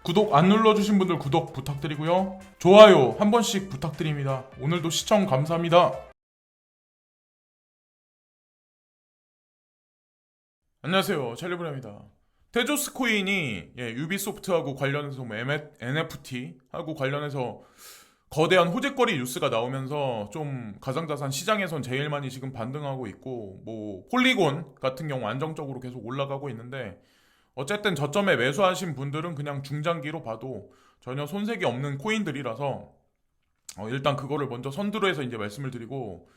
구독 안 눌러주신 분들 구독 부탁드리고요. 좋아요 한 번씩 부탁드립니다. 오늘도 시청 감사합니다. 안녕하세요. 찰리브라입니다. 테조스 코인이 유비소프트하고 관련해서 NFT하고 관련해서 거대한 호재거리 뉴스가 나오면서 좀 가상자산 시장에선 제일 많이 지금 반등하고 있고, 뭐 폴리곤 같은 경우 안정적으로 계속 올라가고 있는데, 어쨌든 저점에 매수하신 분들은 그냥 중장기로 봐도 전혀 손색이 없는 코인들이라서 일단 그거를 먼저 선두로 해서 이제 말씀을 드리고,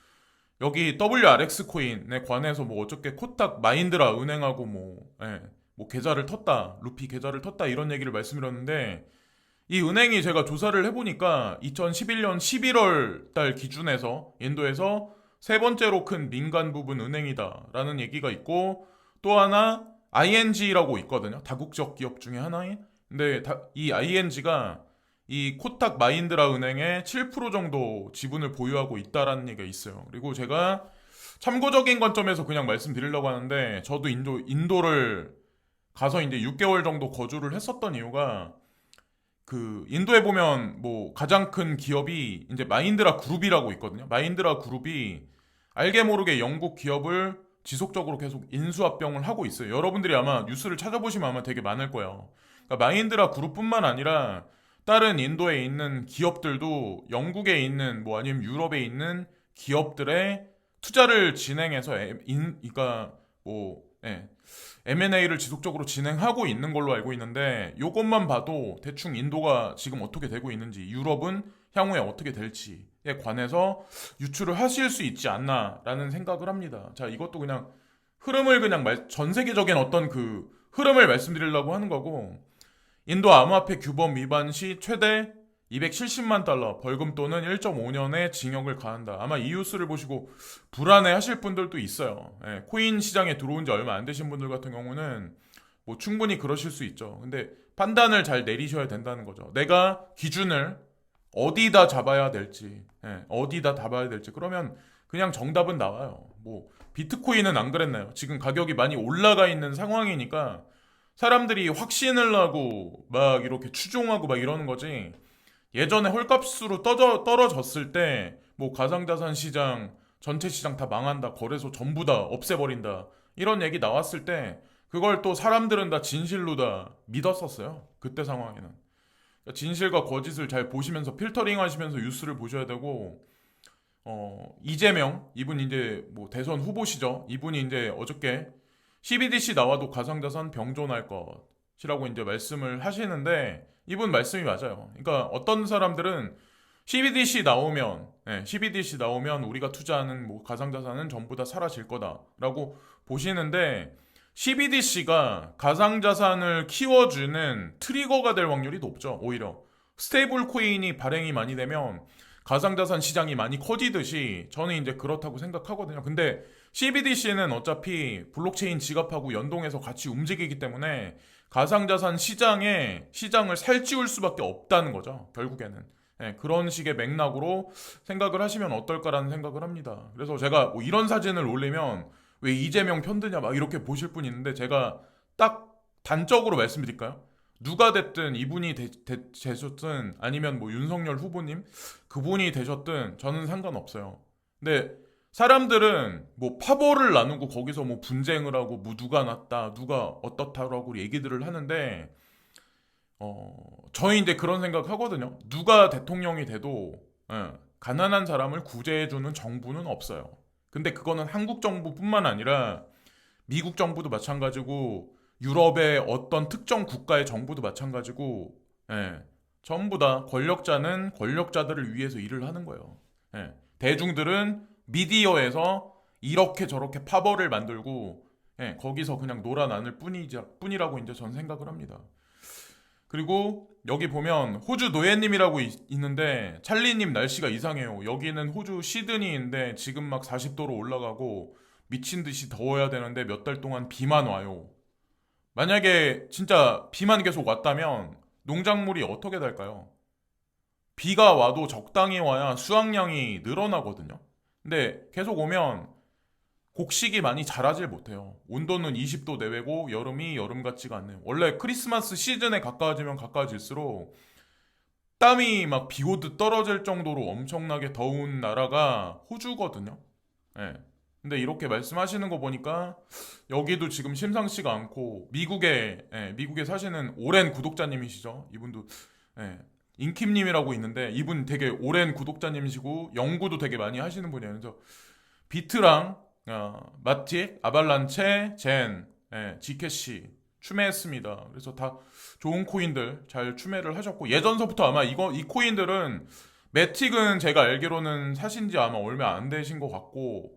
여기 WRX 코인에 관해서 뭐 어저께 코탁 마인드라 은행하고 뭐 계좌를 텄다, 루피 계좌를 텄다 이런 얘기를 말씀드렸는데, 이 은행이 제가 조사를 해보니까 2011년 11월 달 기준에서 인도에서 세 번째로 큰 민간 부분 은행이다라는 얘기가 있고, 또 하나 ING라고 있거든요. 다국적 기업 중에 하나인. 근데 이 ING가 이 코탁 마인드라 은행의 7% 정도 지분을 보유하고 있다라는 얘기가 있어요. 그리고 제가 참고적인 관점에서 그냥 말씀드리려고 하는데, 저도 인도를 가서 이제 6개월 정도 거주를 했었던 이유가, 그 인도에 보면 뭐 가장 큰 기업이 이제 마인드라 그룹이라고 있거든요. 마인드라 그룹이 알게 모르게 영국 기업을 지속적으로 계속 인수합병을 하고 있어요. 여러분들이 아마 뉴스를 찾아보시면 아마 되게 많을 거예요. 그러니까 마인드라 그룹뿐만 아니라 다른 인도에 있는 기업들도 영국에 있는 뭐 아니면 유럽에 있는 기업들의 투자를 진행해서 그러니까 뭐 M&A를 지속적으로 진행하고 있는 걸로 알고 있는데, 이것만 봐도 대충 인도가 지금 어떻게 되고 있는지, 유럽은 향후에 어떻게 될지에 관해서 유추를 하실 수 있지 않나라는 생각을 합니다. 자, 이것도 그냥 흐름을 그냥 전 세계적인 어떤 그 흐름을 말씀드리려고 하는 거고, 인도 암호화폐 규범 위반 시 최대 270만 달러 벌금 또는 1.5년의 징역을 가한다. 아마 이 뉴스를 보시고 불안해 하실 분들도 있어요. 코인 시장에 들어온 지 얼마 안 되신 분들 같은 경우는 뭐 충분히 그러실 수 있죠. 근데 판단을 잘 내리셔야 된다는 거죠. 내가 기준을 어디다 잡아야 될지, 어디다 잡아야 될지. 그러면 그냥 정답은 나와요. 뭐 비트코인은 안 그랬나요? 지금 가격이 많이 올라가 있는 상황이니까 사람들이 확신을 하고 막 이렇게 추종하고 막 이러는 거지. 예전에 헐값으로 떨어졌을 때 뭐 가상자산 시장 전체 시장 다 망한다, 거래소 전부 다 없애버린다 이런 얘기 나왔을 때 그걸 또 사람들은 다 진실로 다 믿었었어요. 그때 상황에는. 그러니까 진실과 거짓을 잘 보시면서 필터링 하시면서 뉴스를 보셔야 되고, 이재명 이분 이제 뭐 대선 후보시죠. 이분이 이제 어저께 CBDC 나와도 가상자산 병존할 것이라고 이제 말씀을 하시는데, 이분 말씀이 맞아요. 그러니까 어떤 사람들은 CBDC 나오면 우리가 투자하는 뭐 가상자산은 전부 다 사라질 거다라고 보시는데, CBDC가 가상자산을 키워주는 트리거가 될 확률이 높죠. 오히려 스테이블 코인이 발행이 많이 되면 가상자산 시장이 많이 커지듯이 저는 이제 그렇다고 생각하거든요. 근데 CBDC는 어차피 블록체인 지갑하고 연동해서 같이 움직이기 때문에 가상자산 시장을 살찌울 수밖에 없다는 거죠. 결국에는. 그런 식의 맥락으로 생각을 하시면 어떨까라는 생각을 합니다. 그래서 제가 뭐 이런 사진을 올리면 왜 이재명 편드냐 막 이렇게 보실 분이 있는데, 제가 딱 단적으로 말씀드릴까요? 누가 됐든 이분이 되셨든 아니면 뭐 윤석열 후보님 그분이 되셨든 저는 상관없어요. 근데 사람들은 뭐 파벌을 나누고 거기서 뭐 분쟁을 하고 뭐 누가 낫다 누가 어떻다라고 얘기들을 하는데, 저희 이제 그런 생각 하거든요. 누가 대통령이 돼도 가난한 사람을 구제해주는 정부는 없어요. 근데 그거는 한국 정부뿐만 아니라 미국 정부도 마찬가지고 유럽의 어떤 특정 국가의 정부도 마찬가지고, 전부 다 권력자는 권력자들을 위해서 일을 하는 거예요. 대중들은 미디어에서 이렇게 저렇게 파벌을 만들고 거기서 그냥 놀아나눌 뿐이라고 이제 전 생각을 합니다. 그리고 여기 보면 호주 노예님이라고 있는데, 찰리님 날씨가 이상해요. 여기는 호주 시드니인데 지금 막 40도로 올라가고 미친 듯이 더워야 되는데 몇 달 동안 비만 와요. 만약에 진짜 비만 계속 왔다면 농작물이 어떻게 될까요? 비가 와도 적당히 와야 수확량이 늘어나거든요. 근데 계속 오면 곡식이 많이 자라질 못해요. 온도는 20도 내외고 여름이 여름 같지가 않네요. 원래 크리스마스 시즌에 가까워지면 가까워질수록 땀이 막 비오듯 떨어질 정도로 엄청나게 더운 나라가 호주거든요. 예. 근데 이렇게 말씀하시는 거 보니까 여기도 지금 심상치가 않고 미국에 사시는 오랜 구독자님이시죠. 이분도 예, 인킴님이라고 있는데 이분 되게 오랜 구독자님이시고 연구도 되게 많이 하시는 분이에요. 그래서 비트랑 마틱, 아발란체, 지캐시 추매했습니다. 그래서 다 좋은 코인들 잘 추매를 하셨고 예전서부터 아마 이 코인들은 매틱은 제가 알기로는 사신 지 아마 얼마 안 되신 것 같고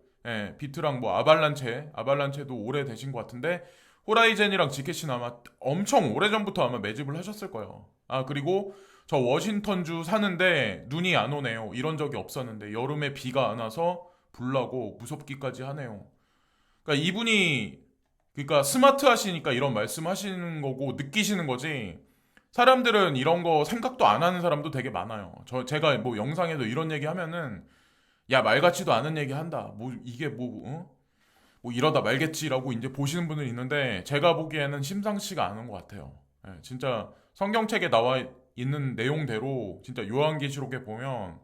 비트랑 뭐 아발란체도 오래 되신 것 같은데 호라이젠이랑 지캐시는 아마 엄청 오래전부터 아마 매집을 하셨을 거예요. 아 그리고 저 워싱턴주 사는데 눈이 안 오네요. 이런 적이 없었는데 여름에 비가 안 와서 불나고 무섭기까지 하네요. 그러니까 이분이 그러니까 스마트 하시니까 이런 말씀 하시는 거고 느끼시는 거지. 사람들은 이런 거 생각도 안 하는 사람도 되게 많아요. 제가 뭐 영상에도 이런 얘기 하면은 야 말 같지도 않은 얘기 한다. 뭐 이게 뭐 이러다 말겠지라고 이제 보시는 분들 있는데 제가 보기에는 심상치가 않은 것 같아요. 진짜 성경책에 나와 있는 내용대로 진짜 요한계시록에 보면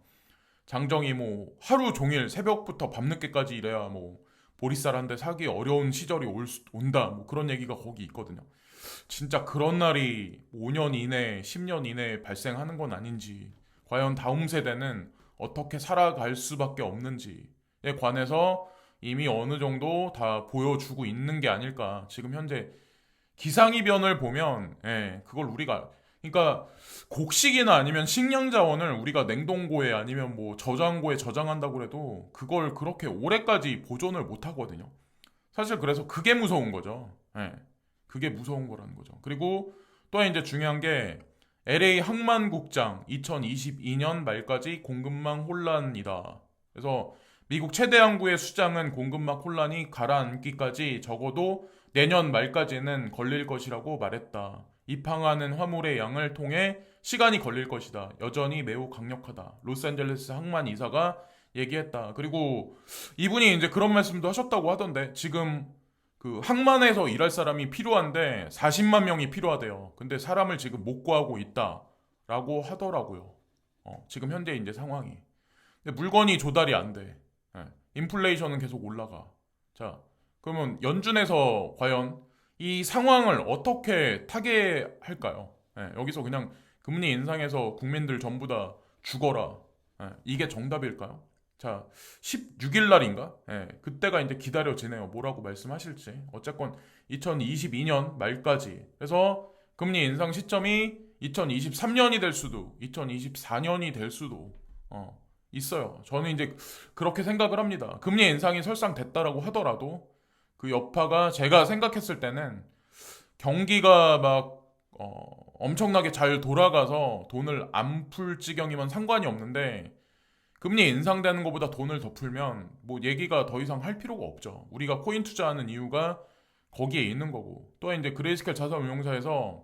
장정이 뭐 하루 종일 새벽부터 밤늦게까지 일해야 뭐 보리쌀 한 대 사기 어려운 시절이 온다 뭐 그런 얘기가 거기 있거든요. 진짜 그런 날이 5년 이내, 10년 이내에 발생하는 건 아닌지, 과연 다음 세대는 어떻게 살아갈 수밖에 없는지에 관해서 이미 어느 정도 다 보여주고 있는 게 아닐까. 지금 현재 기상이변을 보면, 그걸 우리가, 그러니까 곡식이나 아니면 식량 자원을 우리가 냉동고에 아니면 뭐 저장고에 저장한다고 해도 그걸 그렇게 오래까지 보존을 못 하거든요. 사실 그래서 그게 무서운 거죠. 그게 무서운 거라는 거죠. 그리고 또 이제 중요한 게 LA 항만국장 2022년 말까지 공급망 혼란이다. 그래서 미국 최대 항구의 수장은 공급망 혼란이 가라앉기까지 적어도 내년 말까지는 걸릴 것이라고 말했다. 입항하는 화물의 양을 통해 시간이 걸릴 것이다. 여전히 매우 강력하다. 로스앤젤레스 항만 이사가 얘기했다. 그리고 이분이 이제 그런 말씀도 하셨다고 하던데 지금 그 항만에서 일할 사람이 필요한데 40만 명이 필요하대요. 근데 사람을 지금 못 구하고 있다라고 하더라고요. 지금 현재 이제 상황이. 근데 물건이 조달이 안 돼. 인플레이션은 계속 올라가. 자, 그러면 연준에서 과연 이 상황을 어떻게 타개할까요? 여기서 그냥 금리 인상해서 국민들 전부 다 죽어라. 이게 정답일까요? 자, 16일 날인가? 그때가 이제 기다려지네요. 뭐라고 말씀하실지. 어쨌건 2022년 말까지. 그래서 금리 인상 시점이 2023년이 될 수도, 2024년이 될 수도 있어요. 저는 이제 그렇게 생각을 합니다. 금리 인상이 설상 됐다라고 하더라도 그 여파가 제가 생각했을 때는 경기가 막 엄청나게 잘 돌아가서 돈을 안 풀 지경이면 상관이 없는데 금리 인상되는 것보다 돈을 더 풀면 뭐 얘기가 더 이상 할 필요가 없죠. 우리가 코인 투자하는 이유가 거기에 있는 거고. 또 이제 그레이스켈 자산운용사에서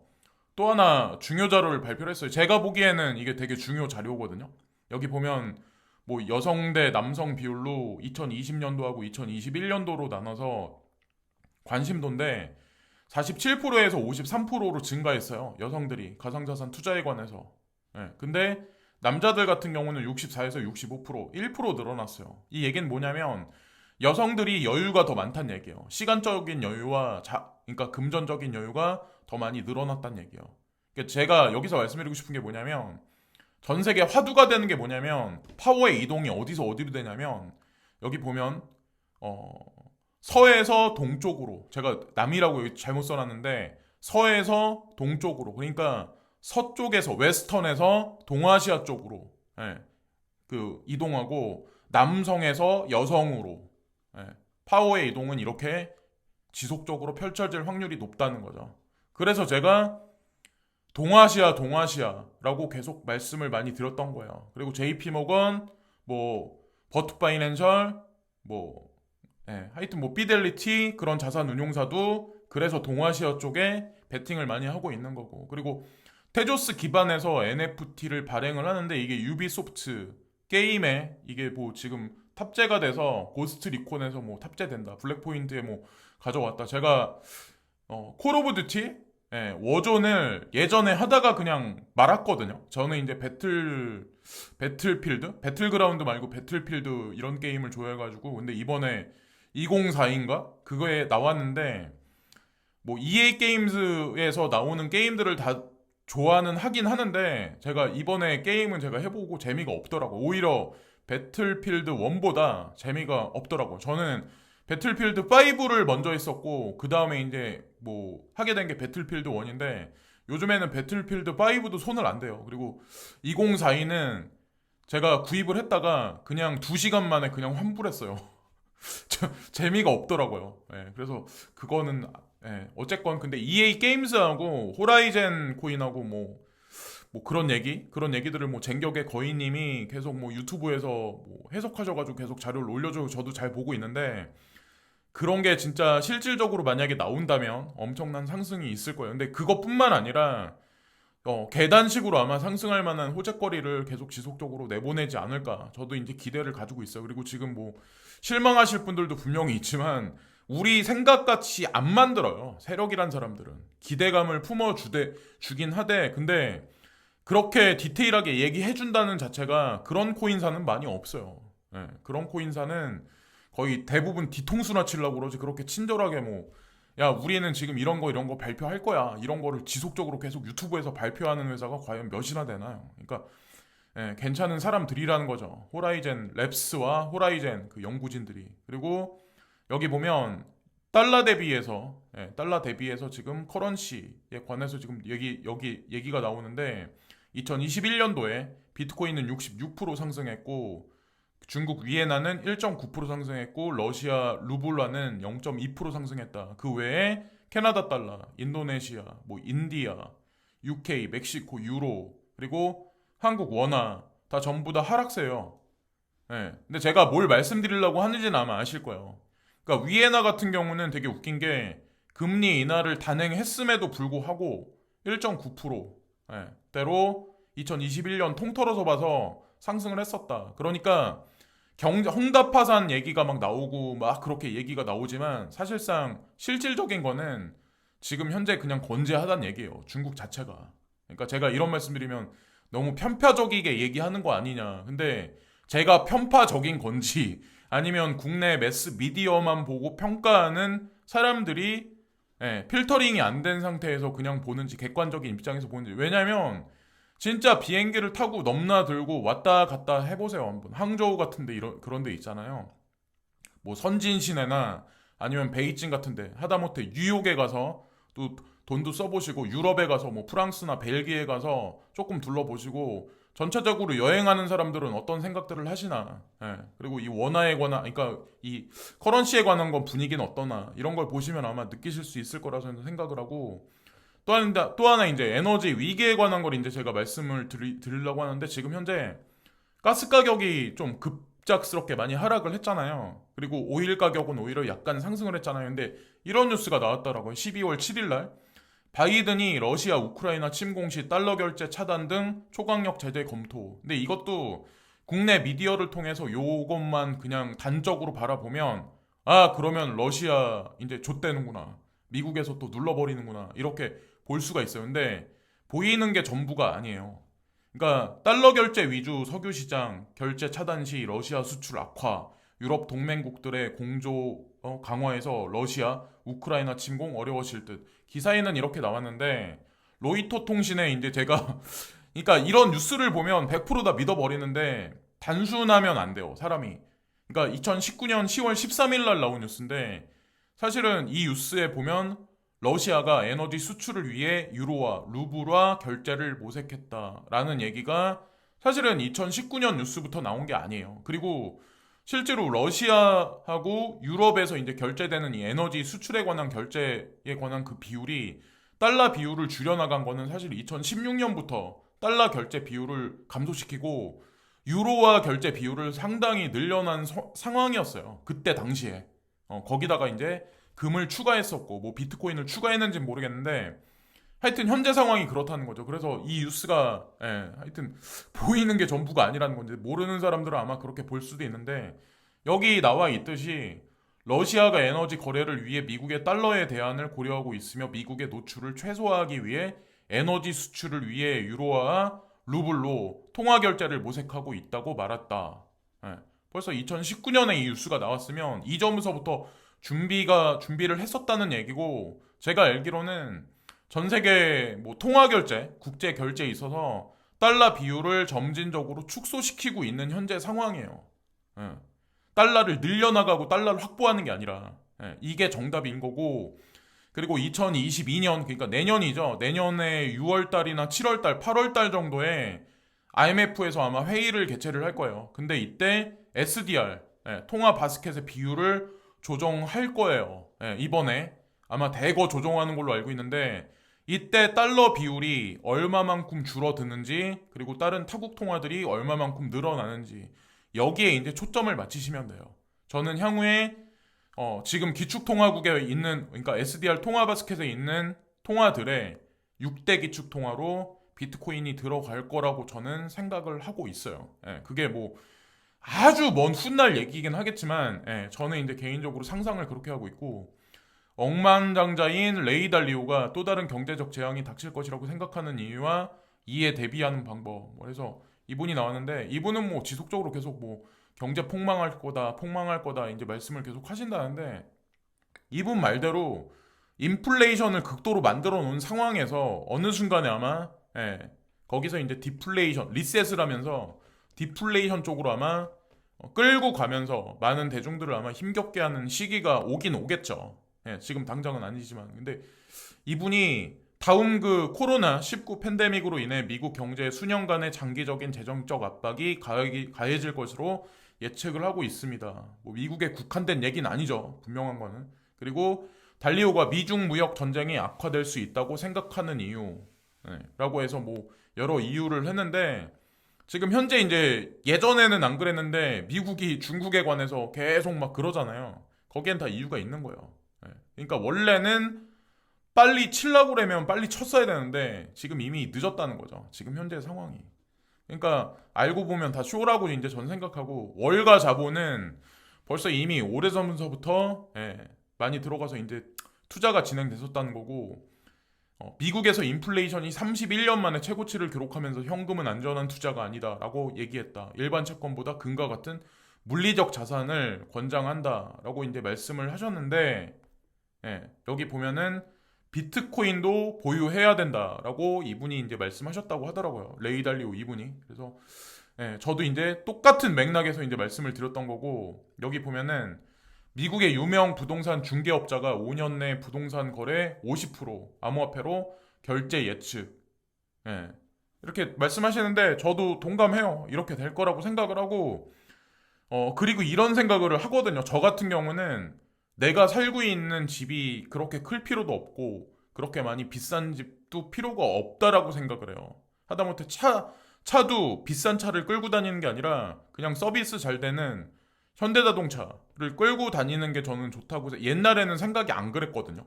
또 하나 중요 자료를 발표를 했어요. 제가 보기에는 이게 되게 중요 자료거든요. 여기 보면 뭐 여성 대 남성 비율로 2020년도하고 2021년도로 나눠서 관심도인데 47%에서 53%로 증가했어요. 여성들이 가상자산 투자에 관해서. 근데 남자들 같은 경우는 64에서 65%, 1% 늘어났어요. 이 얘기는 뭐냐면 여성들이 여유가 더 많다는 얘기예요. 시간적인 여유와 그러니까 금전적인 여유가 더 많이 늘어났다는 얘기예요. 그러니까 제가 여기서 말씀드리고 싶은 게 뭐냐면 전 세계 화두가 되는 게 뭐냐면 파워의 이동이 어디서 어디로 되냐면 여기 보면 서에서 동쪽으로 제가 남이라고 여기 잘못 써놨는데 서에서 동쪽으로 그러니까 서쪽에서 웨스턴에서 동아시아 쪽으로 그 이동하고 남성에서 여성으로 파워의 이동은 이렇게 지속적으로 펼쳐질 확률이 높다는 거죠. 그래서 제가 동아시아라고 계속 말씀을 많이 드렸던 거예요. 그리고 JP모건, 뭐 버트 파이낸셜, 뭐 하여튼 뭐 피델리티 그런 자산 운용사도 그래서 동아시아 쪽에 베팅을 많이 하고 있는 거고. 그리고 테조스 기반에서 NFT를 발행을 하는데 이게 유비소프트 게임에 이게 뭐 지금 탑재가 돼서 고스트 리콘에서 뭐 탑재된다. 블랙포인트에 뭐 가져왔다. 제가 콜 오브 듀티 워존을 예전에 하다가 그냥 말았거든요. 저는 이제 배틀필드? 배틀그라운드 말고 배틀필드 이런 게임을 좋아해가지고 근데 이번에 2042인가? 그거에 나왔는데 뭐 EA 게임즈에서 나오는 게임들을 다 좋아는 하긴 하는데 제가 이번에 게임은 제가 해보고 재미가 없더라고. 오히려 배틀필드 1보다 재미가 없더라고. 저는 배틀필드 5를 먼저 했었고 그 다음에 이제 뭐 하게 된 게 배틀필드 1인데 요즘에는 배틀필드 5도 손을 안 대요. 그리고 2042는 제가 구입을 했다가 그냥 2시간 만에 그냥 환불했어요. 재미가 없더라고요. 그래서 그거는 어쨌건 근데 EA 게임즈하고 호라이젠 코인하고 뭐 그런 얘기들을 뭐 쟁격의 거인님이 계속 뭐 유튜브에서 뭐 해석하셔가지고 계속 자료를 올려주고 저도 잘 보고 있는데 그런 게 진짜 실질적으로 만약에 나온다면 엄청난 상승이 있을 거예요. 근데 그것뿐만 아니라 계단식으로 아마 상승할 만한 호재거리를 계속 지속적으로 내보내지 않을까. 저도 이제 기대를 가지고 있어요. 그리고 지금 뭐 실망하실 분들도 분명히 있지만 우리 생각같이 안 만들어요. 세력이란 사람들은 기대감을 주긴 하되 근데 그렇게 디테일하게 얘기해준다는 자체가 그런 코인사는 많이 없어요. 그런 코인사는 거의 대부분 뒤통수나 치려고 그러지 그렇게 친절하게 뭐 야 우리는 지금 이런 거 발표할 거야 이런 거를 지속적으로 계속 유튜브에서 발표하는 회사가 과연 몇이나 되나요? 그러니까 괜찮은 사람들이라는 거죠. 호라이젠 랩스와 호라이젠 그 연구진들이. 그리고 여기 보면 달러 대비해서 지금 커런시에 관해서 지금 여기 얘기가 나오는데 2021년도에 비트코인은 66% 상승했고 중국 위에나는 1.9% 상승했고 러시아 루블라는 0.2% 상승했다. 그 외에 캐나다 달러, 인도네시아, 뭐 인디아, UK, 멕시코, 유로 그리고 한국 원화 다 전부 다 하락세요. 근데 제가 뭘 말씀드리려고 하는지는 아마 아실 거예요. 그러니까 위에나 같은 경우는 되게 웃긴 게 금리 인하를 단행했음에도 불구하고 1.9% 대로 2021년 통틀어서 봐서 상승을 했었다. 그러니까 홍다파산 얘기가 막 나오고 막 그렇게 얘기가 나오지만 사실상 실질적인 거는 지금 현재 그냥 건재하다는 얘기예요. 중국 자체가. 그러니까 제가 이런 말씀드리면 너무 편파적이게 얘기하는 거 아니냐. 근데 제가 편파적인 건지 아니면 국내 매스 미디어만 보고 평가하는 사람들이 필터링이 안 된 상태에서 그냥 보는지 객관적인 입장에서 보는지. 왜냐면 진짜 비행기를 타고 넘나들고 왔다 갔다 해보세요. 한번 항저우 같은데 그런 데 있잖아요. 뭐 선진 시내나 아니면 베이징 같은데 하다못해 뉴욕에 가서 또 돈도 써보시고 유럽에 가서 뭐 프랑스나 벨기에 가서 조금 둘러보시고 전체적으로 여행하는 사람들은 어떤 생각들을 하시나. 그리고 이 원화에 관한 그러니까 이 커런시에 관한 건 분위기는 어떠나 이런 걸 보시면 아마 느끼실 수 있을 거라 저는 생각을 하고 또 하나 이제 에너지 위기에 관한 걸 이제 제가 말씀을 드리려고 하는데 지금 현재 가스 가격이 좀 급작스럽게 많이 하락을 했잖아요. 그리고 오일 가격은 오히려 약간 상승을 했잖아요. 근데 이런 뉴스가 나왔더라고요. 12월 7일 날 바이든이 러시아 우크라이나 침공 시 달러 결제 차단 등 초강력 제재 검토. 근데 이것도 국내 미디어를 통해서 요것만 그냥 단적으로 바라보면 그러면 러시아 이제 좆되는구나. 미국에서 또 눌러버리는구나. 이렇게 볼 수가 있어요. 근데 보이는 게 전부가 아니에요. 그러니까 달러 결제 위주 석유 시장 결제 차단 시 러시아 수출 악화, 유럽 동맹국들의 공조 강화해서 러시아, 우크라이나 침공 어려워질 듯. 기사에는 이렇게 나왔는데 로이터 통신에 이제 제가 그러니까 이런 뉴스를 보면 100%다 믿어버리는데 단순하면 안 돼요. 사람이. 그러니까 2019년 10월 13일 날 나온 뉴스인데 사실은 이 뉴스에 보면 러시아가 에너지 수출을 위해 유로와 루블화 결제를 모색했다라는 얘기가 사실은 2019년 뉴스부터 나온 게 아니에요. 그리고 실제로 러시아하고 유럽에서 이제 결제되는 이 에너지 수출에 관한 결제에 관한 그 비율이 달러 비율을 줄여나간 거는 사실 2016년부터 달러 결제 비율을 감소시키고 유로화 결제 비율을 상당히 늘려난 상황이었어요. 그때 당시에. 거기다가 이제 금을 추가했었고 뭐 비트코인을 추가했는지는 모르겠는데 하여튼 현재 상황이 그렇다는 거죠. 그래서 이 뉴스가 하여튼 보이는 게 전부가 아니라는 건데 모르는 사람들은 아마 그렇게 볼 수도 있는데 여기 나와 있듯이 러시아가 에너지 거래를 위해 미국의 달러의 대안을 고려하고 있으며 미국의 노출을 최소화하기 위해 에너지 수출을 위해 유로화 루블로 통화 결제를 모색하고 있다고 말했다. 예, 벌써 2019년에 이 뉴스가 나왔으면 이전부터 준비를 했었다는 얘기고, 제가 알기로는 전 세계 뭐 통화 결제, 국제 결제에 있어서 달러 비율을 점진적으로 축소시키고 있는 현재 상황이에요. 예. 달러를 늘려나가고 달러를 확보하는 게 아니라, 이게 정답인 거고, 그리고 2022년, 그러니까 내년이죠. 내년에 6월달이나 7월달, 8월달 정도에 IMF에서 아마 회의를 개최를 할 거예요. 근데 이때 SDR, 통화 바스켓의 비율을 조정할 거예요. 이번에 아마 대거 조정하는 걸로 알고 있는데, 이때 달러 비율이 얼마만큼 줄어드는지, 그리고 다른 타국 통화들이 얼마만큼 늘어나는지, 여기에 이제 초점을 맞추시면 돼요. 저는 향후에 지금 기축통화국에 있는, 그러니까 SDR 통화 바스켓에 있는 통화들의 6대 기축통화로 비트코인이 들어갈 거라고 저는 생각을 하고 있어요. 그게 뭐 아주 먼 훗날 얘기긴 하겠지만, 저는 이제 개인적으로 상상을 그렇게 하고 있고, 억만장자인 레이 달리오가 또 다른 경제적 재앙이 닥칠 것이라고 생각하는 이유와 이에 대비하는 방법. 그래서 이분이 나왔는데, 이분은 뭐 지속적으로 계속 뭐 경제 폭망할 거다 이제 말씀을 계속 하신다는데, 이분 말대로 인플레이션을 극도로 만들어 놓은 상황에서 어느 순간에 아마, 거기서 이제 디플레이션, 리셋을 하면서 디플레이션 쪽으로 아마 끌고 가면서 많은 대중들을 아마 힘겹게 하는 시기가 오긴 오겠죠. 지금 당장은 아니지만. 근데 이분이 다음 그 코로나19 팬데믹으로 인해 미국 경제의 수년간의 장기적인 재정적 압박이 가해질 것으로 예측을 하고 있습니다. 뭐 미국에 국한된 얘기는 아니죠. 분명한 거는. 그리고 달리오가 미중 무역 전쟁이 악화될 수 있다고 생각하는 이유, 라고 해서 뭐 여러 이유를 했는데, 지금 현재 이제 예전에는 안 그랬는데 미국이 중국에 관해서 계속 막 그러잖아요. 거기엔 다 이유가 있는 거예요. 그러니까 원래는 빨리 치려고 그러면 빨리 쳤어야 되는데 지금 이미 늦었다는 거죠. 지금 현재 상황이. 그러니까 알고 보면 다 쇼라고 이제 전 생각하고, 월가 자본은 벌써 이미 오래전부터 많이 들어가서 이제 투자가 진행됐었다는 거고, 미국에서 인플레이션이 31년 만에 최고치를 기록하면서 현금은 안전한 투자가 아니다라고 얘기했다. 일반 채권보다 금과 같은 물리적 자산을 권장한다라고 이제 말씀을 하셨는데, 여기 보면은 비트코인도 보유해야 된다라고 이분이 이제 말씀하셨다고 하더라고요. 레이 달리오 이분이. 그래서 저도 이제 똑같은 맥락에서 이제 말씀을 드렸던 거고, 여기 보면은 미국의 유명 부동산 중개업자가 5년 내 부동산 거래 50% 암호화폐로 결제 예측. 이렇게 말씀하시는데 저도 동감해요. 이렇게 될 거라고 생각을 하고, 그리고 이런 생각을 하거든요. 저 같은 경우는 내가 살고 있는 집이 그렇게 클 필요도 없고 그렇게 많이 비싼 집도 필요가 없다라고 생각을 해요. 하다못해 차도 비싼 차를 끌고 다니는 게 아니라 그냥 서비스 잘 되는 현대자동차를 끌고 다니는 게 저는 좋다고 옛날에는 생각이 안 그랬거든요.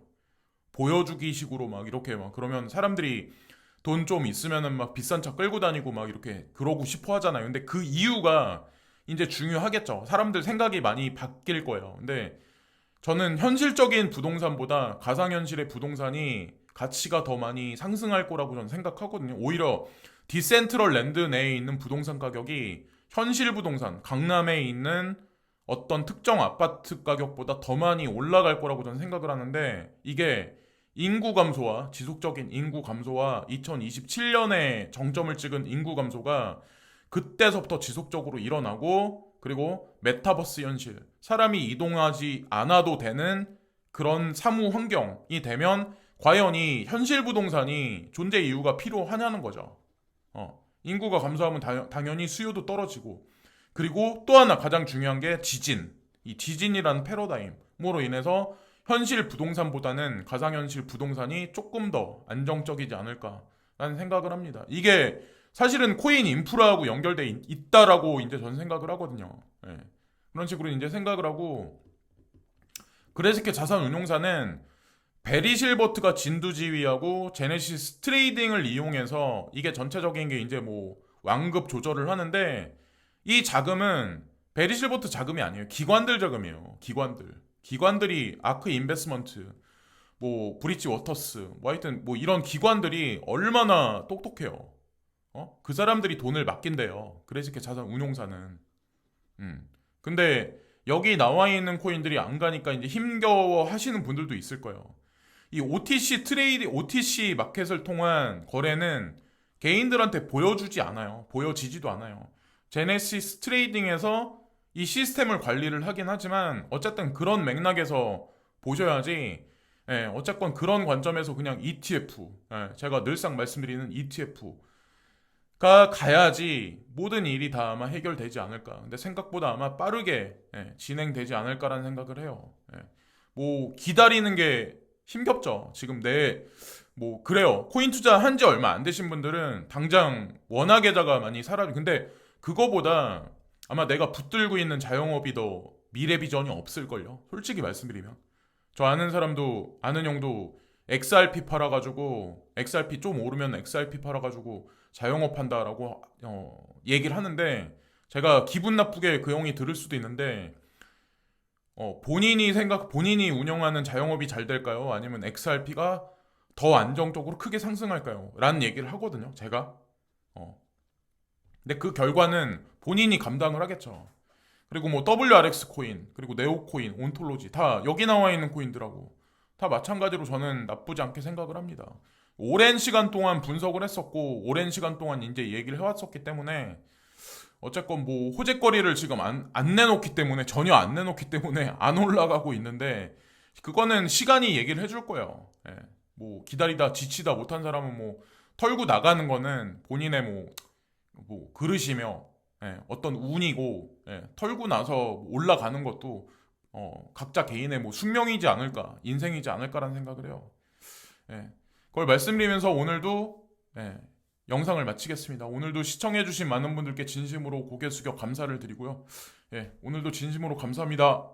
보여주기 식으로 막 이렇게 막 그러면 사람들이 돈 좀 있으면은 막 비싼 차 끌고 다니고 막 이렇게 그러고 싶어 하잖아요. 근데 그 이유가 이제 중요하겠죠. 사람들 생각이 많이 바뀔 거예요. 근데 저는 현실적인 부동산보다 가상현실의 부동산이 가치가 더 많이 상승할 거라고 저는 생각하거든요. 오히려 디센트럴 랜드 내에 있는 부동산 가격이 현실 부동산, 강남에 있는 어떤 특정 아파트 가격보다 더 많이 올라갈 거라고 저는 생각을 하는데, 이게 인구 감소와 지속적인 인구 감소와 2027년에 정점을 찍은 인구 감소가 그때서부터 지속적으로 일어나고, 그리고 메타버스 현실, 사람이 이동하지 않아도 되는 그런 사무 환경이 되면 과연 이 현실 부동산이 존재 이유가 필요하냐는 거죠. 인구가 감소하면 당연히 수요도 떨어지고, 그리고 또 하나 가장 중요한 게 이 지진이라는 패러다임으로 인해서 현실 부동산보다는 가상현실 부동산이 조금 더 안정적이지 않을까라는 생각을 합니다. 이게 사실은 코인 인프라하고 연결돼 있다라고 이제 저는 생각을 하거든요. 그런 식으로 이제 생각을 하고, 그래스케 자산운용사는 베리 실버트가 진두지휘하고 제네시스 트레이딩을 이용해서 이게 전체적인 게 이제 뭐 완급 조절을 하는데, 이 자금은 베리실버트 자금이 아니에요. 기관들 자금이에요. 기관들이 아크 인베스먼트, 뭐 브릿지 워터스, 뭐 하여튼 뭐 이런 기관들이 얼마나 똑똑해요. 그 사람들이 돈을 맡긴대요. 그래서 자산 운용사는. 근데 여기 나와 있는 코인들이 안 가니까 이제 힘겨워 하시는 분들도 있을 거예요. 이 OTC 마켓을 통한 거래는 개인들한테 보여주지 않아요. 보여지지도 않아요. 제네시스 트레이딩에서 이 시스템을 관리를 하긴 하지만 어쨌든 그런 맥락에서 보셔야지. 예, 어쨌건 그런 관점에서 그냥 ETF, 제가 늘상 말씀드리는 ETF가 가야지 모든 일이 다 아마 해결되지 않을까. 근데 생각보다 아마 빠르게 진행되지 않을까라는 생각을 해요. 뭐 기다리는 게 힘겹죠. 지금 뭐 그래요. 코인 투자 한지 얼마 안 되신 분들은 당장 원화 계좌가 많이 사라져. 근데 그거보다 아마 내가 붙들고 있는 자영업이 더 미래 비전이 없을걸요. 솔직히 말씀드리면. 저 아는 형도 XRP 팔아가지고, XRP 좀 오르면 XRP 팔아가지고 자영업 한다라고 얘기를 하는데, 제가 기분 나쁘게 그 형이 들을 수도 있는데, 본인이 운영하는 자영업이 잘 될까요? 아니면 XRP가 더 안정적으로 크게 상승할까요? 라는 얘기를 하거든요, 제가. 어. 근데 그 결과는 본인이 감당을 하겠죠. 그리고 뭐 WRX 코인, 그리고 네오 코인, 온톨로지 다 여기 나와 있는 코인들하고 다 마찬가지로 저는 나쁘지 않게 생각을 합니다. 오랜 시간 동안 분석을 했었고 오랜 시간 동안 이제 얘기를 해왔었기 때문에 어쨌건 뭐 호재거리를 지금 안 내놓기 때문에 전혀 안 내놓기 때문에 안 올라가고 있는데 그거는 시간이 얘기를 해줄 거예요. 뭐 기다리다 지치다 못한 사람은 뭐 털고 나가는 거는 본인의 뭐 그릇이며 어떤 운이고 털고 나서 올라가는 것도 각자 개인의 뭐 숙명이지 않을까 인생이지 않을까라는 생각을 해요. 그걸 말씀드리면서 오늘도 영상을 마치겠습니다. 오늘도 시청해주신 많은 분들께 진심으로 고개 숙여 감사를 드리고요. 오늘도 진심으로 감사합니다.